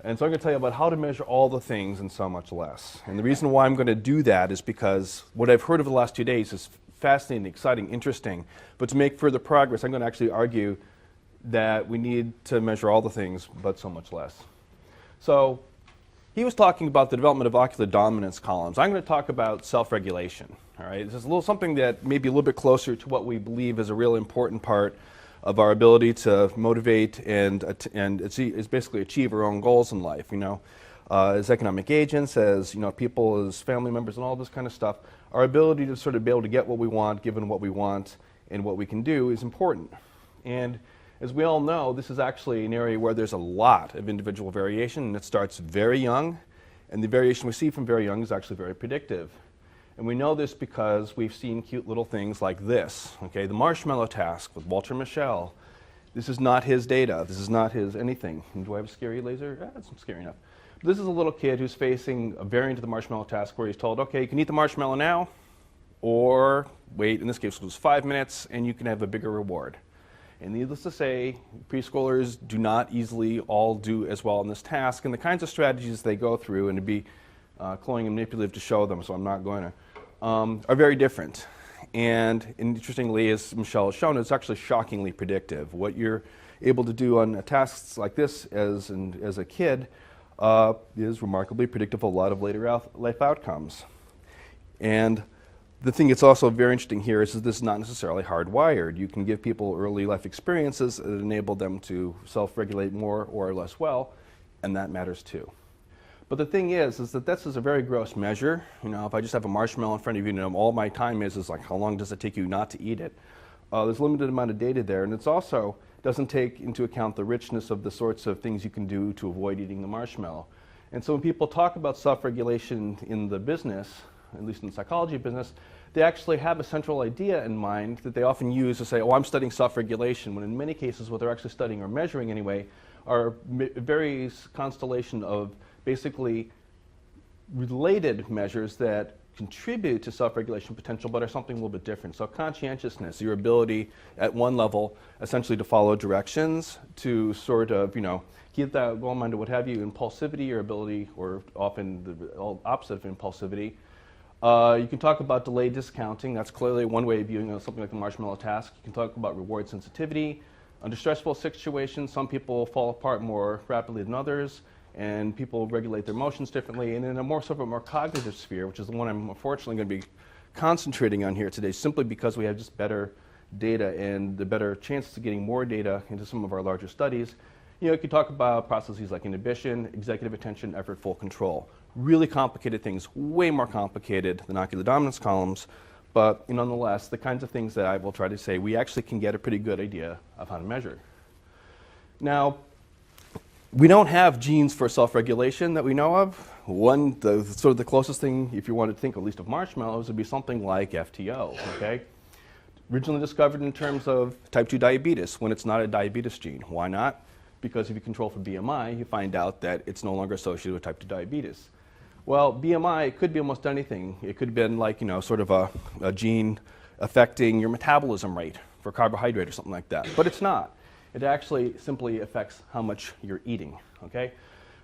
And so I'm going to tell you about how to measure all the things and so much less. And the reason why I'm going to do that is because what I've heard over the last 2 days is fascinating, exciting, interesting. But to make further progress, I'm going to actually argue that we need to measure all the things, but so much less. So he was talking about the development of ocular dominance columns. I'm going to talk about self-regulation. All right, this is a little something that may be a little bit closer to what we believe is a real important part of our ability to motivate and is basically achieve our own goals in life. You know, as economic agents, as people, as family members, and all this kind of stuff. Our ability to sort of be able to get what we want, given what we want, and what we can do is important. And as we all know, this is actually an area where there's a lot of individual variation, and it starts very young, and the variation we see from very young is actually very predictive. And we know this because we've seen cute little things like this, okay? The marshmallow task with Walter Mischel. This is not his data. This is not his anything. And do I have a scary laser? That's scary enough. This is a little kid who's facing a variant of the marshmallow task where he's told, okay, you can eat the marshmallow now, or wait, in this case it was 5 minutes, and you can have a bigger reward. And needless to say, preschoolers do not easily all do as well in this task, and the kinds of strategies they go through, and it'd be cloying and manipulative to show them, so I'm not going to, are very different. And interestingly, as Michelle has shown, it's actually shockingly predictive. What you're able to do on tasks like this as a kid is remarkably predictive of a lot of later life outcomes. And the thing that's also very interesting here is that this is not necessarily hardwired. You can give people early life experiences that enable them to self-regulate more or less well, and that matters too. But the thing is that this is a very gross measure. If I just have a marshmallow in front of you, all my time is like how long does it take you not to eat it? There's a limited amount of data there, and it's also doesn't take into account the richness of the sorts of things you can do to avoid eating the marshmallow. And so when people talk about self-regulation in the business, at least in the psychology business, they actually have a central idea in mind that they often use to say, oh, I'm studying self-regulation, when in many cases what they're actually studying or measuring anyway are various constellation of basically related measures that contribute to self-regulation potential but are something a little bit different. So conscientiousness, your ability at one level essentially to follow directions, to sort of, keep that goal-minded, what have you, impulsivity, your ability, or often the opposite of impulsivity. You can talk about delayed discounting. That's clearly one way of viewing something like the marshmallow task. You can talk about reward sensitivity. Under stressful situations, some people fall apart more rapidly than others, and people regulate their emotions differently. And in a more cognitive sphere, which is the one I'm unfortunately going to be concentrating on here today, simply because we have just better data and the better chances of getting more data into some of our larger studies, you can talk about processes like inhibition, executive attention, effort, full control. Really complicated things, way more complicated than ocular dominance columns, but nonetheless, the kinds of things that I will try to say we actually can get a pretty good idea of how to measure. Now, we don't have genes for self-regulation that we know of. The closest thing, if you wanted to think at least of marshmallows, would be something like FTO, okay? Originally discovered in terms of type 2 diabetes, when it's not a diabetes gene. Why not? Because if you control for BMI, you find out that it's no longer associated with type 2 diabetes. Well, BMI could be almost anything. It could have been like, sort of a gene affecting your metabolism rate for carbohydrate or something like that, but it's not. It actually simply affects how much you're eating, okay?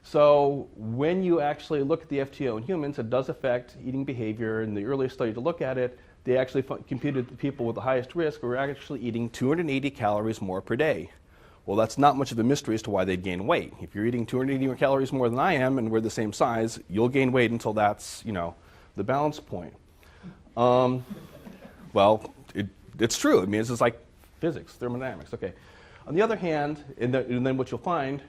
So when you actually look at the FTO in humans, it does affect eating behavior. In the earliest study to look at it, they actually computed the people with the highest risk were actually eating 280 calories more per day. Well, that's not much of a mystery as to why they'd gain weight. If you're eating 280 calories more than I am and we're the same size, you'll gain weight until that's, the balance point. Well, it's true. I mean, it's just like physics, thermodynamics, okay. On the other hand, and then what you'll find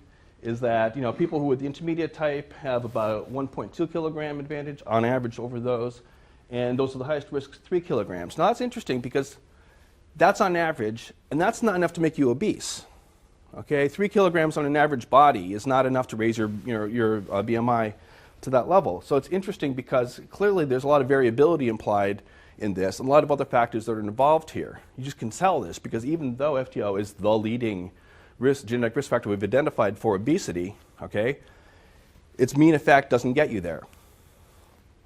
is that people who are the intermediate type have about 1.2 kilogram advantage on average over those, and those are the highest risk 3 kilograms. Now that's interesting because that's on average, and that's not enough to make you obese. Okay, 3 kilograms on an average body is not enough to raise your BMI to that level. So it's interesting because clearly there's a lot of variability implied in this, and a lot of other factors that are involved here. You just can tell this because even though FTO is the leading genetic risk factor we've identified for obesity, okay, its mean effect doesn't get you there.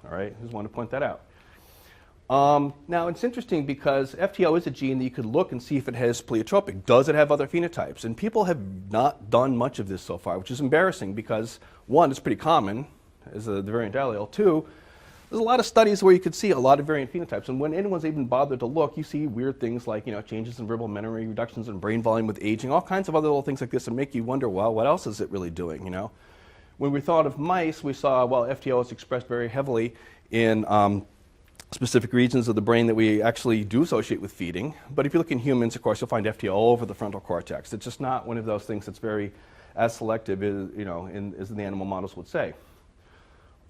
All right, I just want to point that out. Now, it's interesting because FTO is a gene that you could look and see if it has pleiotropic. Does it have other phenotypes? And people have not done much of this so far, which is embarrassing because, one, it's pretty common as the variant allele. Two, there's a lot of studies where you could see a lot of variant phenotypes. And when anyone's even bothered to look, you see weird things like, changes in verbal memory, reductions in brain volume with aging, all kinds of other little things like this that make you wonder, well, what else is it really doing, When we thought of mice, we saw, well, FTO is expressed very heavily in specific regions of the brain that we actually do associate with feeding. But if you look in humans, of course, you'll find FTO all over the frontal cortex. It's just not one of those things that's very as selective as, as the animal models would say.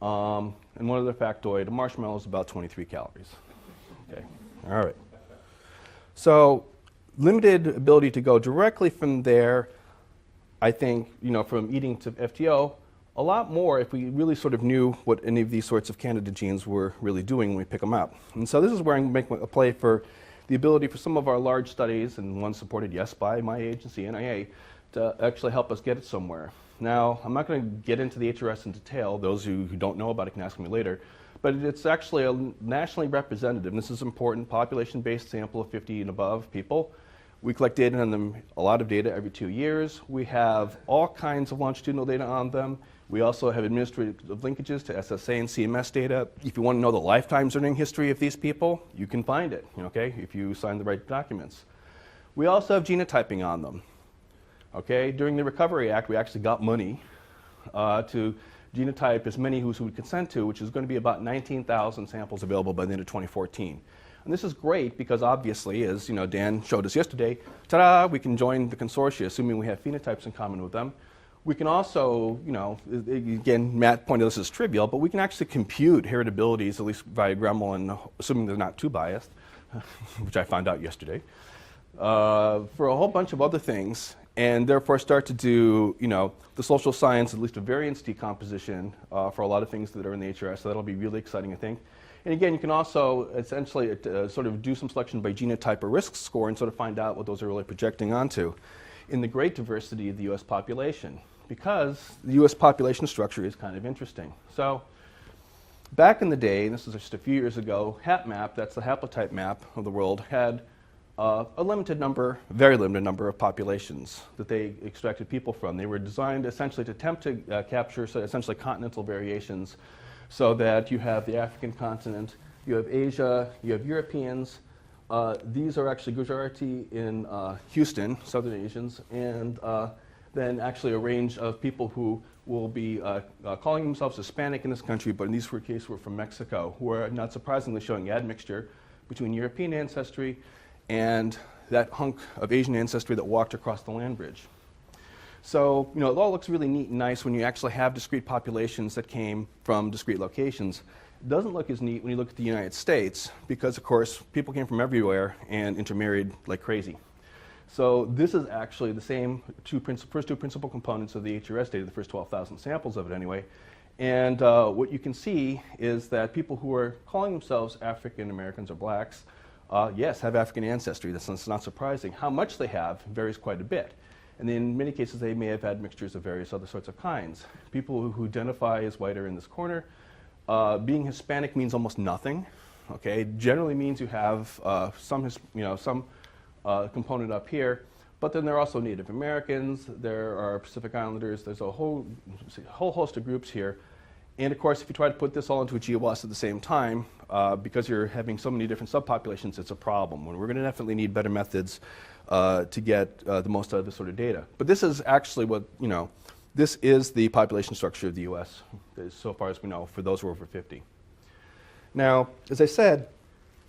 And one other factoid, a marshmallow is about 23 calories. Okay, all right. So limited ability to go directly from there, I think, from eating to FTO, a lot more if we really sort of knew what any of these sorts of candidate genes were really doing when we pick them up. And so this is where I'm going to make a play for the ability for some of our large studies, and one supported, yes, by my agency, NIA, to actually help us get it somewhere. Now, I'm not going to get into the HRS in detail. Those who don't know about it can ask me later. But it's actually a nationally representative, and this is important, population-based sample of 50 and above people. We collect data on them, a lot of data every 2 years. We have all kinds of longitudinal data on them. We also have administrative linkages to SSA and CMS data. If you want to know the lifetime learning history of these people, you can find it, okay, if you sign the right documents. We also have genotyping on them. Okay, during the Recovery Act, we actually got money to genotype as many who would consent to, which is going to be about 19,000 samples available by the end of 2014. And this is great because obviously, as Dan showed us yesterday, ta-da, we can join the consortia, assuming we have phenotypes in common with them. We can also, again, Matt pointed this as trivial, but we can actually compute heritabilities, at least via Gremlin, assuming they're not too biased, which I found out yesterday, for a whole bunch of other things, and therefore start to do, the social science, at least a variance decomposition for a lot of things that are in the HRS. So that'll be really exciting, I think. And again, you can also essentially sort of do some selection by genotype or risk score and sort of find out what those are really projecting onto in the great diversity of the US population, because the US population structure is kind of interesting. So back in the day, and this is just a few years ago, HapMap, that's the haplotype map of the world, had a limited number, very limited number of populations that they extracted people from. They were designed essentially to attempt to capture essentially continental variations, so that you have the African continent, you have Asia, you have Europeans. These are actually Gujarati in Houston, Southern Asians, and then actually a range of people who will be calling themselves Hispanic in this country, but in these cases were from Mexico, who are not surprisingly showing admixture between European ancestry and that hunk of Asian ancestry that walked across the land bridge. So, it all looks really neat and nice when you actually have discrete populations that came from discrete locations. It doesn't look as neat when you look at the United States because, of course, people came from everywhere and intermarried like crazy. So this is actually the same first two principal components of the HRS data, the first 12,000 samples of it anyway. And what you can see is that people who are calling themselves African Americans or blacks, yes, have African ancestry. That's not surprising. How much they have varies quite a bit. And in many cases, they may have had mixtures of various other sorts of kinds. People who identify as white are in this corner. Being Hispanic means almost nothing. Okay, generally means you have some component up here, but then there are also Native Americans. There are Pacific Islanders. There's a whole host of groups here. And of course, if you try to put this all into a GWAS at the same time, because you're having so many different subpopulations, it's a problem. We're going to definitely need better methods to get the most out of this sort of data. But this is actually what, this is the population structure of the US, so far as we know, for those who are over 50. Now, as I said,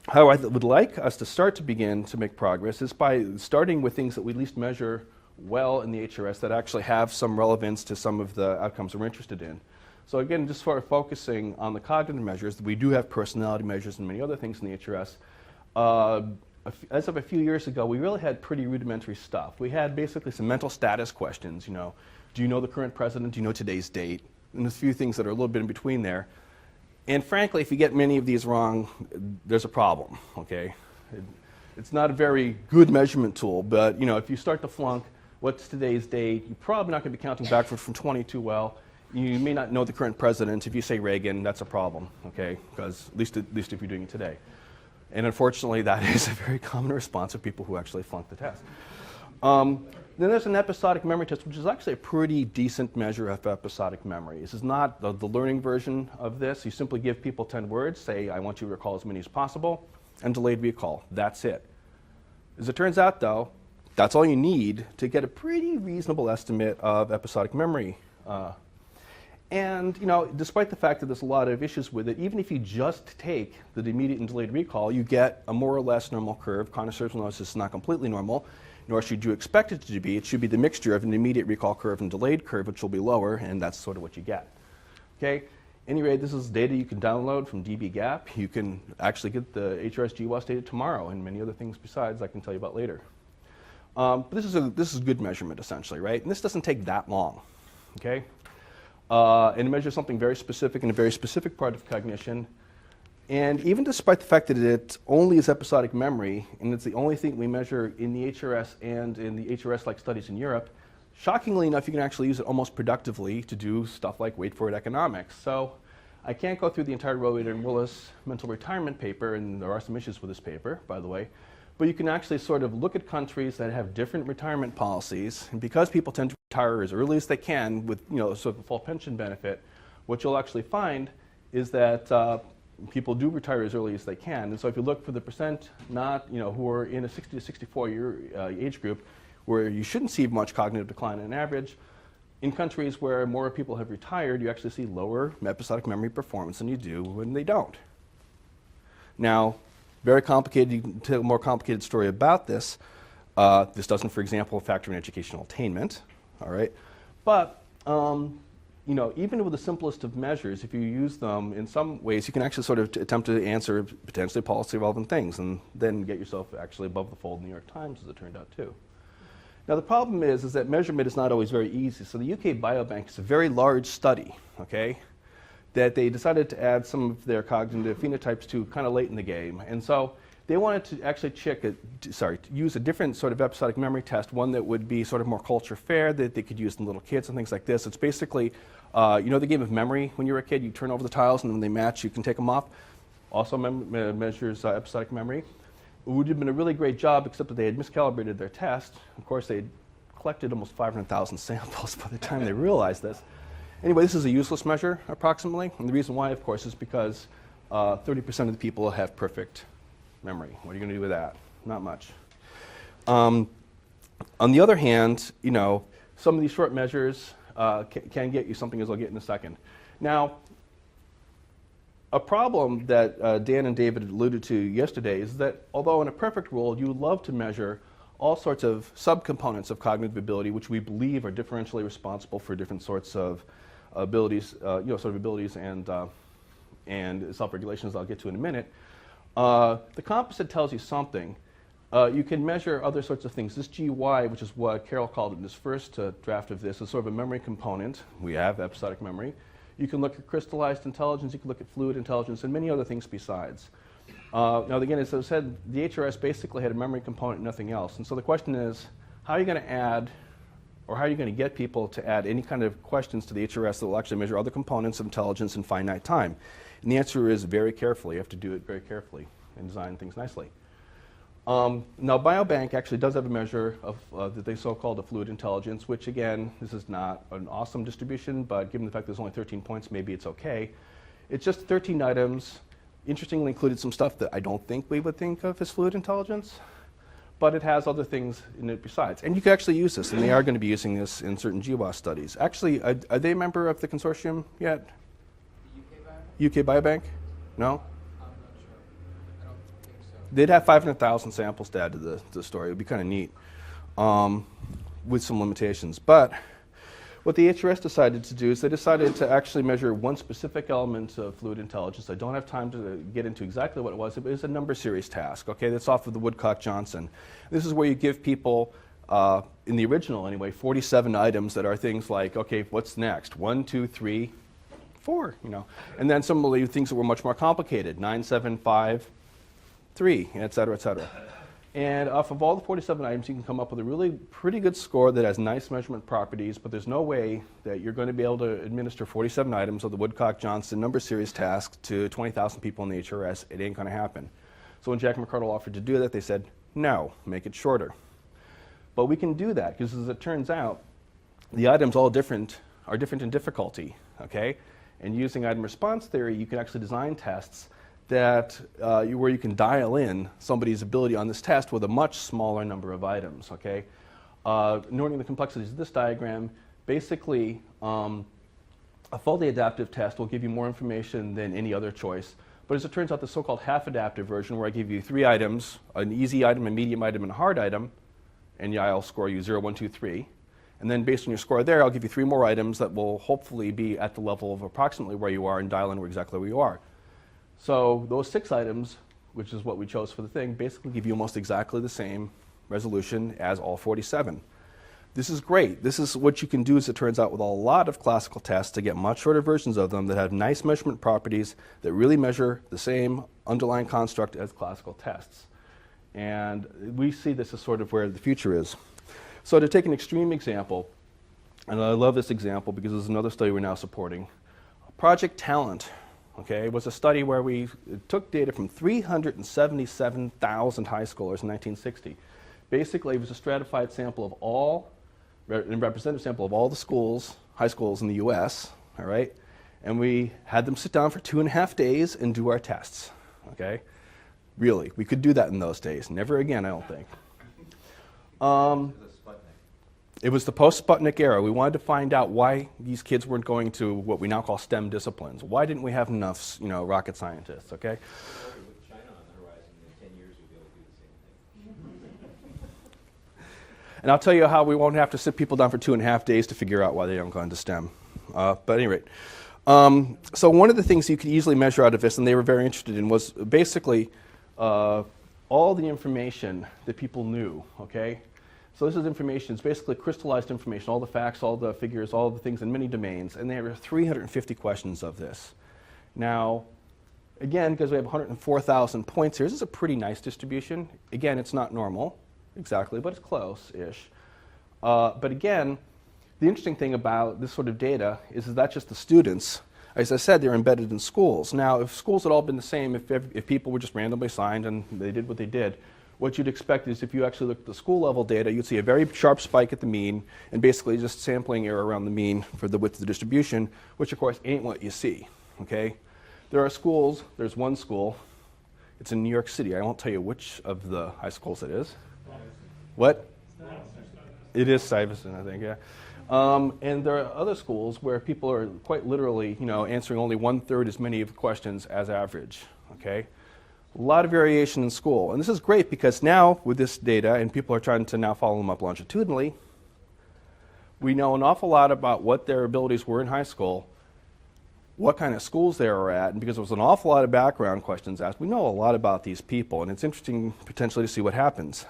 how I would like us to begin to make progress is by starting with things that we at least measure well in the HRS that actually have some relevance to some of the outcomes we're interested in. So again, just sort of focusing on the cognitive measures, we do have personality measures and many other things in the HRS. As of a few years ago, we really had pretty rudimentary stuff. We had basically some mental status questions, do you know the current president, do you know today's date, and a few things that are a little bit in between there. And frankly, if you get many of these wrong, there's a problem, okay? It's not a very good measurement tool, but if you start to flunk, what's today's date, you're probably not going to be counting backwards from 20 too well. You may not know the current president. If you say Reagan, that's a problem, okay? Because at least if you're doing it today. And unfortunately, that is a very common response of people who actually flunk the test. Then there's an episodic memory test, which is actually a pretty decent measure of episodic memory. This is not the learning version of this. You simply give people 10 words, say, I want you to recall as many as possible, and delayed recall. That's it. As it turns out, though, that's all you need to get a pretty reasonable estimate of episodic memory. And despite the fact that there's a lot of issues with it, even if you just take the immediate and delayed recall, you get a more or less normal curve. Connoisseurs will notice this is not completely normal, nor should you expect it to be. It should be the mixture of an immediate recall curve and delayed curve, which will be lower, and that's sort of what you get. Okay? Anyway, this is data you can download from dbGaP. You can actually get the HRS GWAS data tomorrow, and many other things besides I can tell you about later. But this is good measurement, essentially, right? And this doesn't take that long. Okay? And it measures something very specific in a very specific part of cognition. And even despite the fact that it only is episodic memory, and it's the only thing we measure in the HRS and in the HRS-like studies in Europe, shockingly enough, you can actually use it almost productively to do stuff like wait for it economics. So I can't go through the entire Rowley and Willis mental retirement paper, and there are some issues with this paper, by the way. But you can actually sort of look at countries that have different retirement policies, and because people tend to retire as early as they can with sort of a full pension benefit, what you'll actually find is that people do retire as early as they can. And so if you look for the percent who are in a 60 to 64 year age group where you shouldn't see much cognitive decline on average, in countries where more people have retired, you actually see lower episodic memory performance than you do when they don't. Now, very complicated, you can tell a more complicated story about this. This doesn't, for example, factor in educational attainment, all right? But even with the simplest of measures, if you use them in some ways, you can actually sort of attempt to answer potentially policy-relevant things and then get yourself actually above the fold in the New York Times, as it turned out, too. Now, the problem is that measurement is not always very easy. So the UK BioBank is a very large study, okay, that they decided to add some of their cognitive phenotypes to kind of late in the game. And so they wanted to actually use a different sort of episodic memory test, one that would be sort of more culture fair, that they could use in little kids and things like this. It's basically, the game of memory when you were a kid, you turn over the tiles and when they match, you can take them off. Also measures episodic memory. It would have been a really great job, except that they had miscalibrated their test. Of course, they had collected almost 500,000 samples by the time they realized this. Anyway, this is a useless measure, approximately. And the reason why, of course, is because 30% of the people have perfect memory. What are you going to do with that? Not much. On the other hand, some of these short measures can get you something, as I'll get in a second. Now, a problem that Dan and David alluded to yesterday is that although in a perfect world you would love to measure all sorts of subcomponents of cognitive ability, which we believe are differentially responsible for different sorts of abilities, abilities and self-regulation, as I'll get to in a minute. The composite tells you something. You can measure other sorts of things. This GY, which is what Carol called it in his first draft of this, is sort of a memory component. We have episodic memory. You can look at crystallized intelligence, you can look at fluid intelligence, and many other things besides. Now, again, as I said, the HRS basically had a memory component and nothing else. And so the question is, how are you going to add, or how are you going to get people to add any kind of questions to the HRS that will actually measure other components of intelligence in finite time? And the answer is very carefully. You have to do it very carefully and design things nicely. Now, BioBank actually does have a measure of that they so-called a fluid intelligence, which, again, this is not an awesome distribution, but given the fact there's only 13 points, maybe it's okay. It's just 13 items. Interestingly included some stuff that I don't think we would think of as fluid intelligence, but it has other things in it besides. And you can actually use this, and they are going to be using this in certain GWAS studies. Actually, are they a member of the consortium yet? The UK BioBank? No? They'd have 500,000 samples to add to the story. It would be kind of neat with some limitations. But what the HRS decided to do is they decided to actually measure one specific element of fluid intelligence. I don't have time to get into exactly what it was. It was a number series task, okay? That's off of the Woodcock-Johnson. This is where you give people, in the original anyway, 47 items that are things like, okay, what's next? 1, 2, 3, 4, And then some of the things that were much more complicated, 9, 7, 5, 3, et cetera, et cetera. And off of all the 47 items, you can come up with a really pretty good score that has nice measurement properties, but there's no way that you're going to be able to administer 47 items of the Woodcock-Johnson number series task to 20,000 people in the HRS. It ain't going to happen. So when Jack McArdle offered to do that, they said, no, make it shorter. But we can do that because, as it turns out, the items are different in difficulty, okay? And using item response theory, you can actually design tests that where you can dial in somebody's ability on this test with a much smaller number of items, okay? Ignoring the complexities of this diagram, basically, a fully adaptive test will give you more information than any other choice. But as it turns out, the so-called half-adaptive version, where I give you 3 items, an easy item, a medium item, and a hard item, and I'll score you 0, 1, 2, 3. And then based on your score there, I'll give you 3 more items that will hopefully be at the level of approximately where you are and dial in exactly where you are. So those 6 items, which is what we chose for the thing, basically give you almost exactly the same resolution as all 47. This is great. This is what you can do, as it turns out, with a lot of classical tests to get much shorter versions of them that have nice measurement properties that really measure the same underlying construct as classical tests. And we see this as sort of where the future is. So to take an extreme example, and I love this example because there's another study we're now supporting. Project Talent, okay, was a study where we took data from 377,000 high schoolers in 1960. Basically, it was a stratified sample of all, a representative sample of all the schools, high schools in the US, all right? And we had them sit down for 2.5 days and do our tests, okay? Really, we could do that in those days. Never again, I don't think. It was the post-Sputnik era. We wanted to find out why these kids weren't going to what we now call STEM disciplines. Why didn't we have enough, rocket scientists, okay? With China on the horizon, in 10 years we'll be able to do the same thing. And I'll tell you how we won't have to sit people down for 2.5 days to figure out why they don't go into STEM. But at any rate. So one of the things you could easily measure out of this, and they were very interested in, was basically all the information that people knew, okay? So this is information, it's basically crystallized information, all the facts, all the figures, all the things in many domains, and there are 350 questions of this. Now, again, because we have 104,000 points here, this is a pretty nice distribution. Again, it's not normal, exactly, but it's close-ish. But again, the interesting thing about this sort of data is that's just the students. As I said, they're embedded in schools. Now, if schools had all been the same, if people were just randomly assigned and they did what they did, what you'd expect is if you actually look at the school level data, you'd see a very sharp spike at the mean and basically just sampling error around the mean for the width of the distribution, which of course ain't what you see, okay? There are schools, there's one school, it's in New York City. I won't tell you which of the high schools it is. What? It is Stuyvesant, I think, yeah. And there are other schools where people are quite literally, answering only 1/3 as many of the questions as average, okay? A lot of variation in school. And this is great because now with this data, and people are trying to now follow them up longitudinally, we know an awful lot about what their abilities were in high school, what kind of schools they were at, and because there was an awful lot of background questions asked, we know a lot about these people, and it's interesting potentially to see what happens.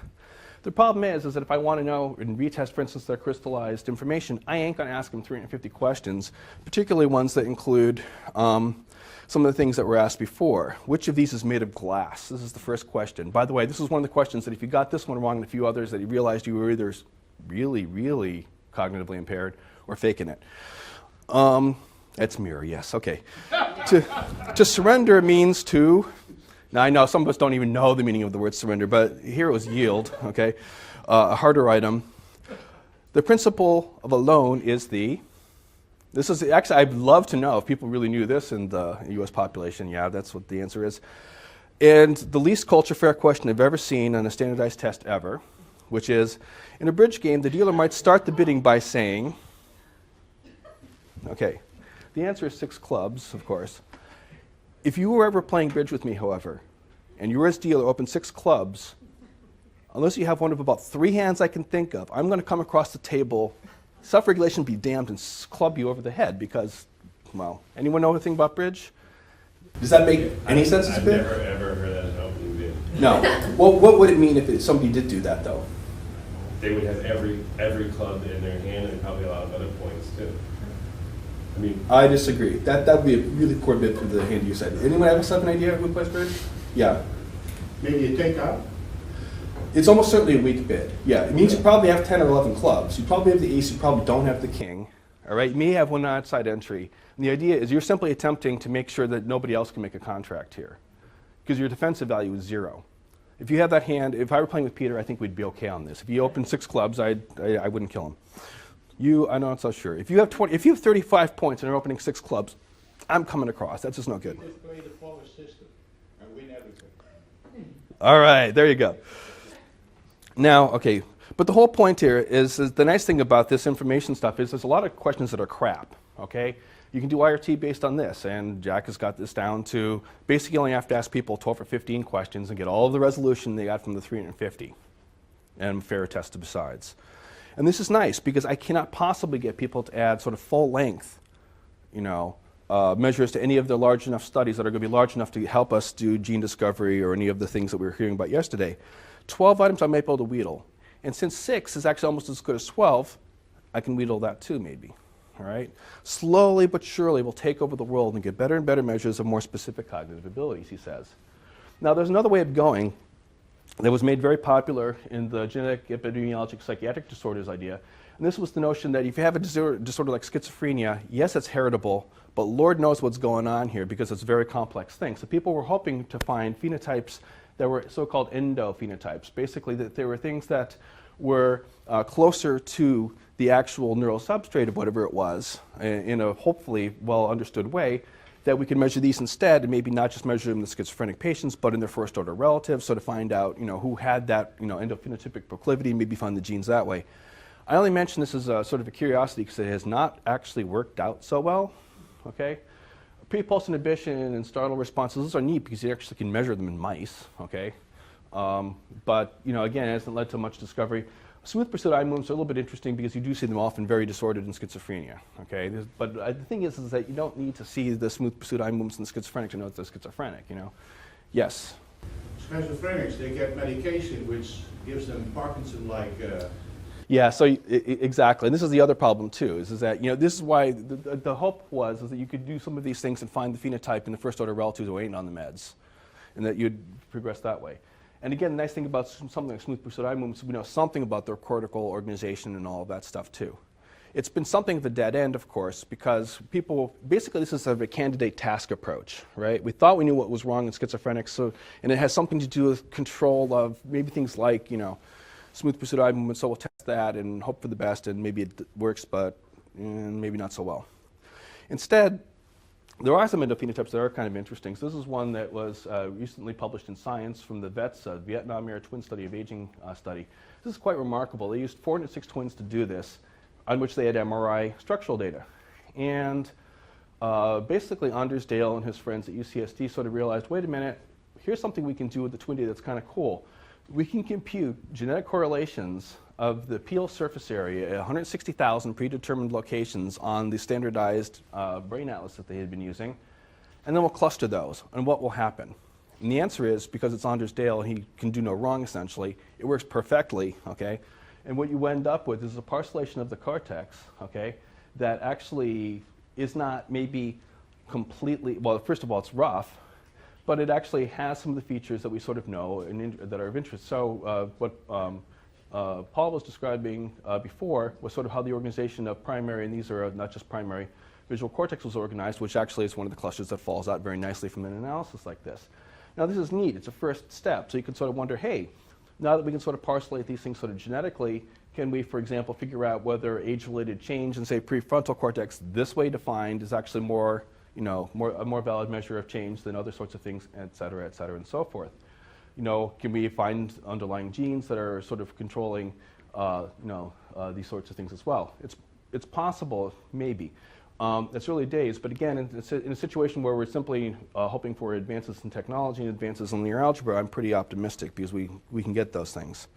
The problem is that if I want to know and retest, for instance, their crystallized information, I ain't going to ask them 350 questions, particularly ones that include some of the things that were asked before. Which of these is made of glass? This is the first question. By the way, this is one of the questions that if you got this one wrong and a few others, that you realized you were either really, really cognitively impaired or faking it. That's mirror, yes, okay. To surrender means to, now I know some of us don't even know the meaning of the word surrender, but here it was yield, okay? A harder item. The principle of a loan is this is actually, I'd love to know if people really knew this in the US population. Yeah, that's what the answer is. And the least culture fair question I've ever seen on a standardized test ever, which is, in a bridge game, the dealer might start the bidding by saying, okay, the answer is 6 clubs, of course. If you were ever playing bridge with me, however, and you as dealer opened 6 clubs, unless you have one of about 3 hands I can think of, I'm going to come across the table, self-regulation be damned, and club you over the head because, well, anyone know anything about bridge? Does that make any sense as a bid? I've never ever heard that as an opening bid. No. Well, what would it mean if somebody did do that, though? They would have every club in their hand and probably a lot of other points too. I mean, I disagree. That would be a really poor bid for the hand you said. Anyone have an idea who plays bridge? Yeah. Maybe a takeout? It's almost certainly a weak bid. Yeah, it means you probably have 10 or 11 clubs. You probably have the ace, you probably don't have the king. All right, you may have one outside entry. And the idea is you're simply attempting to make sure that nobody else can make a contract here because your defensive value is 0. If you have that hand, if I were playing with Peter, I think we'd be okay on this. If you opened 6 clubs, I wouldn't kill him. I'm not so sure. If you have 35 points and you're opening 6 clubs, I'm coming across. That's just no good. We just play the power system and win everything. All right, there you go. Now, okay, but the whole point here is the nice thing about this information stuff is there's a lot of questions that are crap, okay? You can do IRT based on this, and Jack has got this down to basically you only have to ask people 12 or 15 questions and get all of the resolution they got from the 350 and fair test besides. And this is nice because I cannot possibly get people to add sort of full length, measures to any of the large enough studies that are going to be large enough to help us do gene discovery or any of the things that we were hearing about yesterday. 12 items I might be able to wheedle. And since 6 is actually almost as good as 12, I can wheedle that too maybe. All right? Slowly but surely we'll take over the world and get better and better measures of more specific cognitive abilities, he says. Now there's another way of going that was made very popular in the genetic epidemiologic psychiatric disorders idea. And this was the notion that if you have a disorder like schizophrenia, yes, it's heritable, but Lord knows what's going on here because it's a very complex thing. So people were hoping to find phenotypes that were so-called endophenotypes, basically that there were things that were closer to the actual neural substrate of whatever it was in a hopefully well-understood way, that we could measure these instead and maybe not just measure them in the schizophrenic patients, but in their first-order relatives, so to find out who had that endophenotypic proclivity, maybe find the genes that way. I only mention this as a sort of a curiosity because it has not actually worked out so well, okay? Pre-pulse inhibition and startle responses, those are neat because you actually can measure them in mice, okay? But, again, it hasn't led to much discovery. Smooth pursuit eye movements are a little bit interesting because you do see them often very disordered in schizophrenia, okay? But the thing is that you don't need to see the smooth pursuit eye movements in the schizophrenic to know that they're schizophrenic, Yes? Schizophrenics, they get medication which gives them Parkinson-like. Yeah, so exactly, and this is the other problem too, is that this is why the hope was is that you could do some of these things and find the phenotype in the first order relatives who are waiting on the meds, and that you'd progress that way. And again, the nice thing about something like smooth pursuit eye movements, we know something about their cortical organization and all of that stuff too. It's been something at the dead end, of course, because basically this is sort of a candidate task approach, right? We thought we knew what was wrong in schizophrenics, and it has something to do with control of maybe things like, smooth pursuit eye movement, so we'll test that and hope for the best, and maybe it works, but maybe not so well. Instead, there are some endophenotypes that are kind of interesting. So this is one that was recently published in Science from the VETS, Vietnam-era twin study of aging study. This is quite remarkable. They used 406 twins to do this, on which they had MRI structural data. And basically Anders Dale and his friends at UCSD sort of realized, wait a minute, here's something we can do with the twin data that's kind of cool. We can compute genetic correlations of the peel surface area at 160,000 predetermined locations on the standardized brain atlas that they had been using, and then we'll cluster those, and what will happen? And the answer is, because it's Anders Dale and he can do no wrong essentially, it works perfectly, okay? And what you end up with is a parcellation of the cortex, okay, that actually is not maybe completely, well, first of all, it's rough, but it actually has some of the features that we sort of know and that are of interest. So what Paul was describing before was sort of how the organization of primary, and these are not just primary, visual cortex was organized, which actually is one of the clusters that falls out very nicely from an analysis like this. Now this is neat, it's a first step, so you can sort of wonder, hey, now that we can sort of parcellate these things sort of genetically, can we, for example, figure out whether age-related change in, say, prefrontal cortex, this way defined, is actually more, a more valid measure of change than other sorts of things, et cetera, and so forth. Can we find underlying genes that are sort of controlling, these sorts of things as well? It's possible, maybe. It's early days, but again, in a situation where we're simply hoping for advances in technology and advances in linear algebra, I'm pretty optimistic because we can get those things.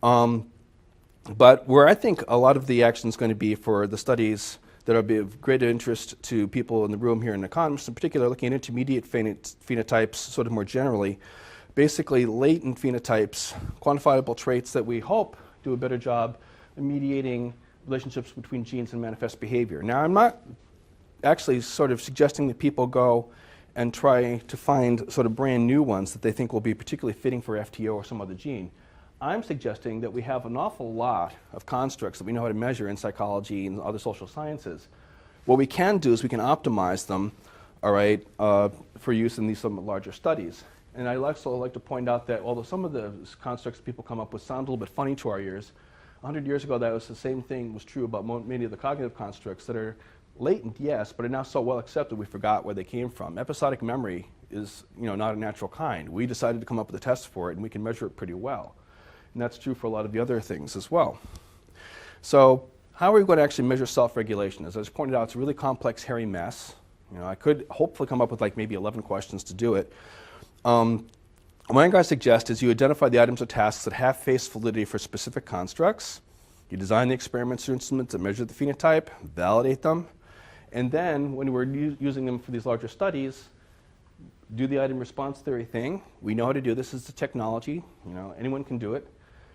But where I think a lot of the action is going to be for the studies that will be of greater interest to people in the room here, and economists in particular, looking at intermediate phenotypes sort of more generally, basically latent phenotypes, quantifiable traits that we hope do a better job in mediating relationships between genes and manifest behavior. Now, I'm not actually sort of suggesting that people go and try to find sort of brand new ones that they think will be particularly fitting for FTO or some other gene. I'm suggesting that we have an awful lot of constructs that we know how to measure in psychology and other social sciences. What we can do is we can optimize them, all right, for use in these somewhat larger studies. And I'd also like to point out that although some of the constructs people come up with sound a little bit funny to our ears, 100 years ago that was the same thing was true about many of the cognitive constructs that are latent, yes, but are now so well accepted we forgot where they came from. Episodic memory is not a natural kind. We decided to come up with a test for it, and we can measure it pretty well. And that's true for a lot of the other things as well. So how are we going to actually measure self-regulation? As I just pointed out, it's a really complex, hairy mess. I could hopefully come up with like maybe 11 questions to do it. What I'm going to suggest is you identify the items or tasks that have face validity for specific constructs. You design the experiments or instruments that measure the phenotype, validate them, and then when we're using them for these larger studies, do the item response theory thing. We know how to do this. This is the technology. Anyone can do it.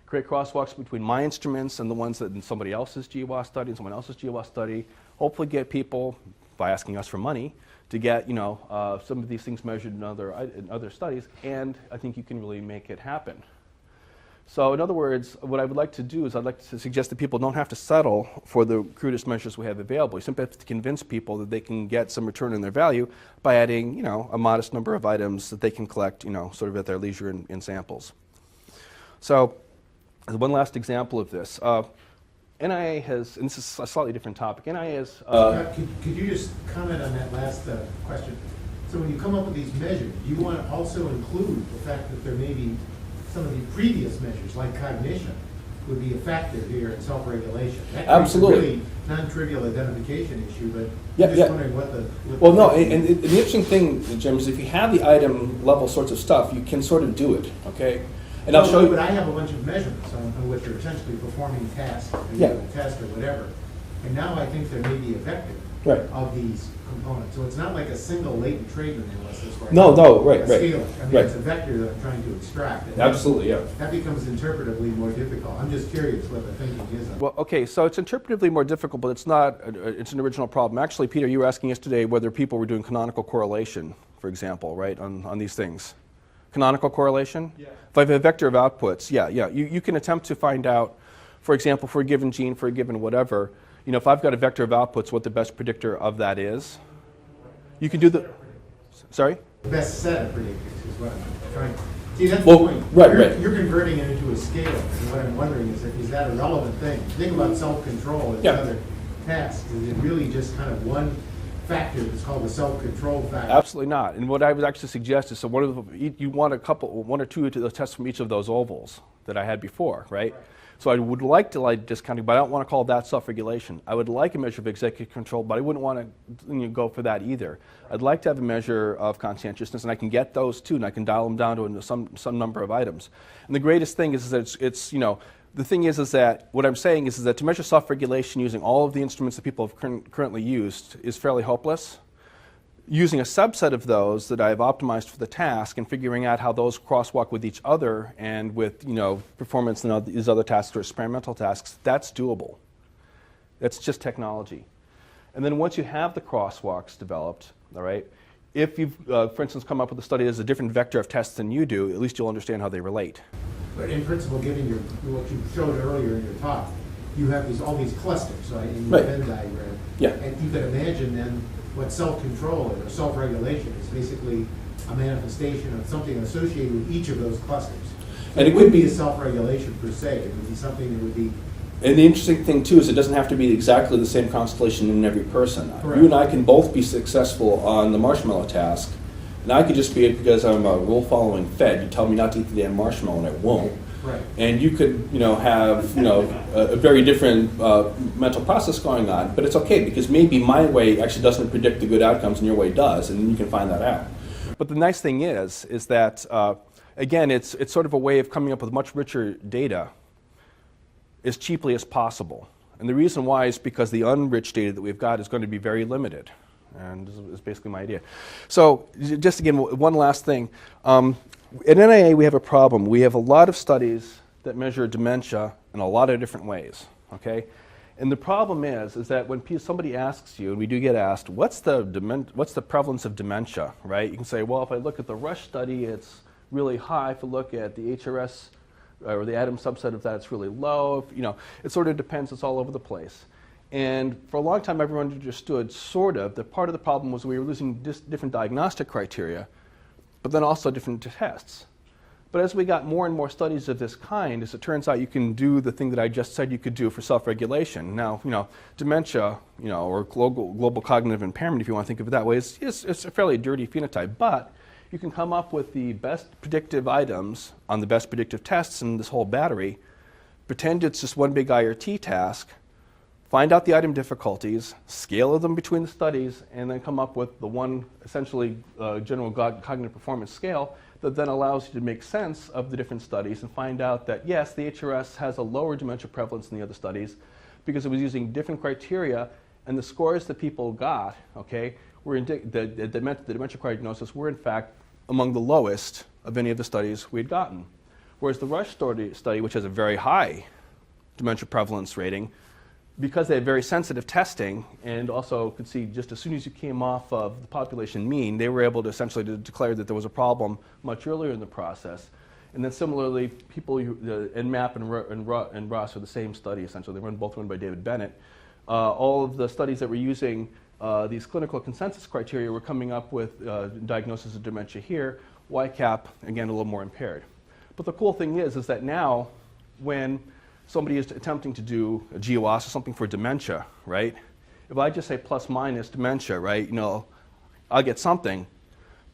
Create crosswalks between my instruments and the ones that in somebody else's GWAS study and someone else's GWAS study. Hopefully get people, by asking us for money, to get some of these things measured in other studies, and I think you can really make it happen. So in other words, what I would like to do is I'd like to suggest that people don't have to settle for the crudest measures we have available. You simply have to convince people that they can get some return on their value by adding a modest number of items that they can collect sort of at their leisure in samples. So one last example of this. NIA has, and this is a slightly different topic, NIA has... could you just comment on that last question? So when you come up with these measures, you want to also include the fact that there may be some of the previous measures, like cognition, would be a factor here in self-regulation. That Absolutely. A really non-trivial identification issue, but Yeah, I'm just wondering what the... Well, no, and the interesting thing, Jim, is if you have the item level sorts of stuff, you can sort of do it, okay? And I'll show you... But I have a bunch of measurements on which you're essentially performing tasks, or a test or whatever. And now I think there may be a vector of these components. So it's not like a single latent trait analysis where right. scale. I mean, it's a vector that I'm trying to extract. And Absolutely, yeah. That becomes interpretively more difficult. I'm just curious what the thinking is on. Well, okay, so it's interpretively more difficult, but it's not, it's an original problem. Actually, Peter, you were asking yesterday whether people were doing canonical correlation, for example, right, on these things. Canonical correlation? Yeah. If I have a vector of outputs, you can attempt to find out, for example, for a given gene, for a given whatever, if I've got a vector of outputs, what the best predictor of that is. You can do the, sorry? The best set of predictors is what I'm trying to... See, that's Well, the point. right. You're converting it into a scale, and what I'm wondering is that a relevant thing? Think about self-control as another task. Is it really just kind of one factor that's called the self-control factor? Absolutely not. And what I would actually suggest is, so you want one or two of those tests from each of those ovals that I had before, right? So I would like to like discounting, but I don't want to call that self-regulation. I would like a measure of executive control, but I wouldn't want to go for that either. I'd like to have a measure of conscientiousness, and I can get those too, and I can dial them down to some number of items. And the greatest thing is that it's the thing is that what I'm saying is that to measure self-regulation using all of the instruments that people have currently used is fairly hopeless. Using a subset of those that I've optimized for the task and figuring out how those crosswalk with each other and with performance and these other tasks or experimental tasks, that's doable. That's just technology. And then once you have the crosswalks developed, all right, if you've, for instance, come up with a study that's a different vector of tests than you do, at least you'll understand how they relate. But in principle, given what you showed earlier in your talk, you have all these clusters, right, in your Venn diagram. Yeah. And you could imagine then what self-control or self-regulation is basically a manifestation of something associated with each of those clusters. So and it wouldn't be a self-regulation per se. It would be something that would be... And the interesting thing, too, is it doesn't have to be exactly the same constellation in every person. Correct. You and I can both be successful on the marshmallow task, and I could just be it because I'm a rule-following Fed. You tell me not to eat the damn marshmallow, and I won't. Right. And you could, have, a very different mental process going on, but it's okay because maybe my way actually doesn't predict the good outcomes and your way does, and you can find that out. But the nice thing is that, again, it's sort of a way of coming up with much richer data as cheaply as possible. And the reason why is because the unrich data that we've got is going to be very limited. And this is basically my idea. So just again, one last thing. At NIA, we have a problem. We have a lot of studies that measure dementia in a lot of different ways, okay? And the problem is that when somebody asks you, and we do get asked, what's the prevalence of dementia, right? You can say, well, if I look at the Rush study, it's really high. If I look at the HRS or the Adam subset of that, it's really low. It sort of depends. It's all over the place. And for a long time, everyone understood, sort of, that part of the problem was we were using different diagnostic criteria. but then also different tests. But as we got more and more studies of this kind, as it turns out you can do the thing that I just said you could do for self-regulation. Now, dementia, or global cognitive impairment, if you want to think of it that way, it's a fairly dirty phenotype. But you can come up with the best predictive items on the best predictive tests in this whole battery, pretend it's just one big IRT task, find out the item difficulties, scale them between the studies, and then come up with the one essentially general cognitive performance scale that then allows you to make sense of the different studies and find out that, yes, the HRS has a lower dementia prevalence than the other studies because it was using different criteria, and the scores that people got, were the dementia prognosis were in fact among the lowest of any of the studies we had gotten. Whereas the Rush study, which has a very high dementia prevalence rating, because they had very sensitive testing and also could see just as soon as you came off of the population mean, they were able to essentially declare that there was a problem much earlier in the process. And then similarly, people, NMAP and ROS are the same study essentially. They were both run by David Bennett. All of the studies that were using these clinical consensus criteria were coming up with diagnosis of dementia here, YCAP, again, a little more impaired. But the cool thing is that now when somebody is attempting to do a GWAS or something for dementia, right? If I just say plus minus dementia, right, I'll get something.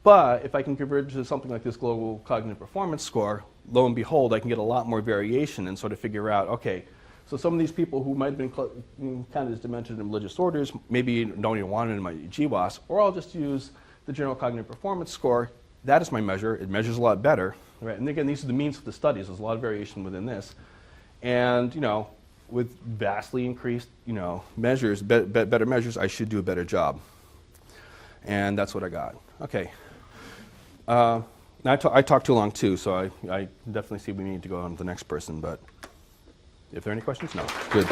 But if I can convert it to something like this global cognitive performance score, lo and behold, I can get a lot more variation and sort of figure out, okay, so some of these people who might have been counted as dementia and religious disorders maybe don't even want it in my GWAS, or I'll just use the general cognitive performance score. That is my measure. It measures a lot better, right? And again, these are the means of the studies. There's a lot of variation within this. And, with vastly increased, measures, better measures, I should do a better job. And that's what I got. Okay. Now I talked too long, too, so I definitely see we need to go on to the next person. But if there are any questions, no. Good.